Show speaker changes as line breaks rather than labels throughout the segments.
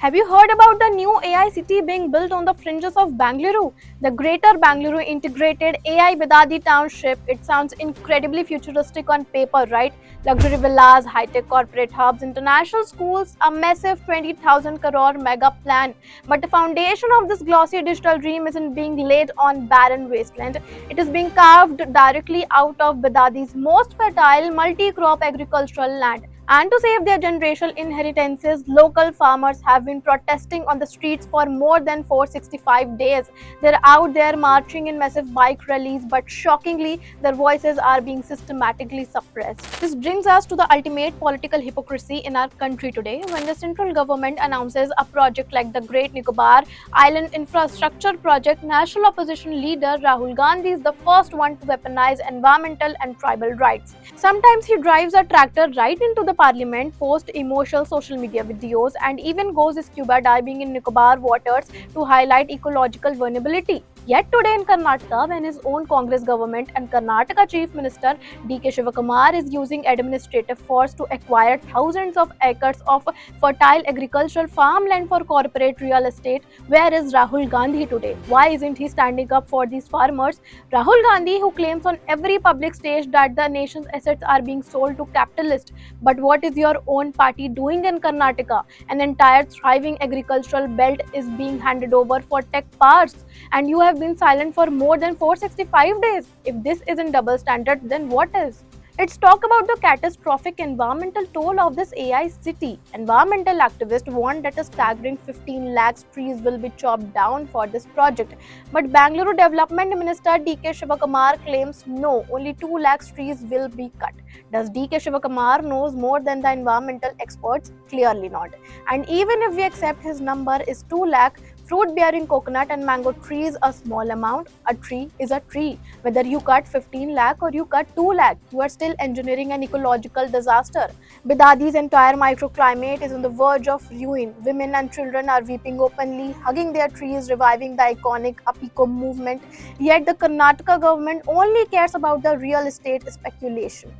Have you heard about the new AI city being built on the fringes of Bangalore? The Greater Bangalore Integrated AI Bidadi Township. It sounds incredibly futuristic on paper, right? Luxury villas, high-tech corporate hubs, international schools, a massive 20,000 crore mega plan. But the foundation of this glossy digital dream isn't being laid on barren wasteland. It is being carved directly out of Bidadi's most fertile multi-crop agricultural land. And to save their generational inheritances, local farmers have been protesting on the streets for more than 465 days. They're out there marching in massive bike rallies, but shockingly, their voices are being systematically suppressed. This brings us to the ultimate political hypocrisy in our country today. When the central government announces a project like the Great Nicobar Island Infrastructure Project, national opposition leader Rahul Gandhi is the first one to weaponize environmental and tribal rights. Sometimes he drives a tractor right into the parliament, posts emotional social media videos, and even goes scuba diving in Nicobar waters to highlight ecological vulnerability. Yet today in Karnataka, when his own Congress government and Karnataka Chief Minister D.K. Shivakumar is using administrative force to acquire thousands of acres of fertile agricultural farmland for corporate real estate, where is Rahul Gandhi today? Why isn't he standing up for these farmers? Rahul Gandhi, who claims on every public stage that the nation's assets are being sold to capitalists. But what is your own party doing in Karnataka? An entire thriving agricultural belt is being handed over for tech parks, and you have been silent for more than 465 days. If this isn't double standard, then what is? Let's talk about the catastrophic environmental toll of this AI city. Environmental activists warn that a staggering 15 lakhs trees will be chopped down for this project. But Bangalore Development Minister D.K. Shivakumar claims no, only 2 lakhs trees will be cut. Does D.K. Shivakumar knows more than the environmental experts? Clearly not. And even if we accept his number is 2 lakh, fruit-bearing coconut and mango trees a small amount. A tree is a tree. Whether you cut 15 lakh or you cut 2 lakh, you are still engineering an ecological disaster. Bidadi's entire microclimate is on the verge of ruin. Women and children are weeping openly, hugging their trees, reviving the iconic Apiko movement. Yet the Karnataka government only cares about the real estate speculation.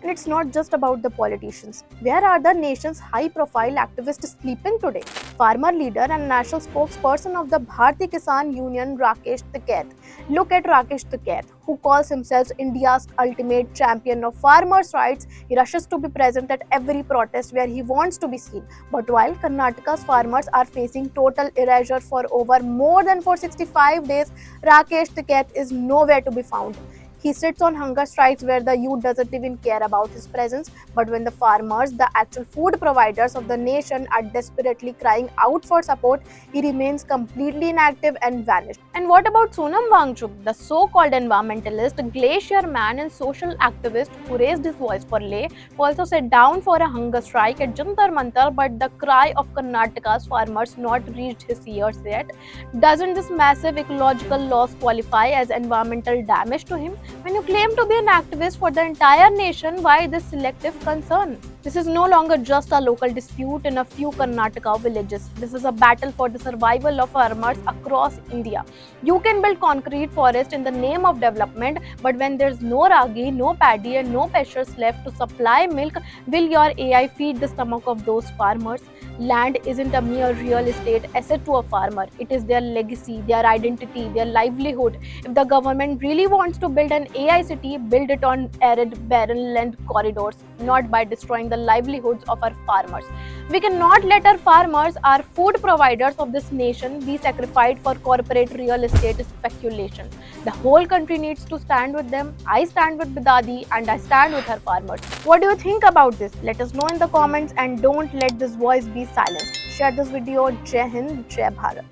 And it's not just about the politicians. Where are the nation's high-profile activists sleeping today? Farmer leader and national spokesperson of the Bharati Kisan Union, Rakesh Tikait. Look at Rakesh Tikait, who calls himself India's ultimate champion of farmers' rights. He rushes to be present at every protest where he wants to be seen. But while Karnataka's farmers are facing total erasure for over more than 465 days, Rakesh Tikait is nowhere to be found. He sits on hunger strikes where the youth doesn't even care about his presence. But when the farmers, the actual food providers of the nation, are desperately crying out for support, he remains completely inactive and vanished. And what about Sonam Wangchuk, the so-called environmentalist, glacier man and social activist who raised his voice for Leh, who also sat down for a hunger strike at Jantar Mantar, but the cry of Karnataka's farmers not reached his ears yet? Doesn't this massive ecological loss qualify as environmental damage to him? When you claim to be an activist for the entire nation, why this selective concern? This is no longer just a local dispute in a few Karnataka villages. This is a battle for the survival of farmers across India. You can build concrete forest in the name of development, but when there's no ragi, no paddy and no pastures left to supply milk, will your AI feed the stomach of those farmers? Land isn't a mere real estate asset to a farmer. It is their legacy, their identity, their livelihood. If the government really wants to build an AI city, build it on arid, barren land corridors, not by destroying the livelihoods of our farmers. We cannot let our farmers, our food providers of this nation, be sacrificed for corporate real estate speculation. The whole country needs to stand with them. I stand with Bidadi and I stand with her farmers. What do you think about this? Let us know in the comments, and don't let this voice be silenced. Share this video. Jai Hind, Jai Bharat.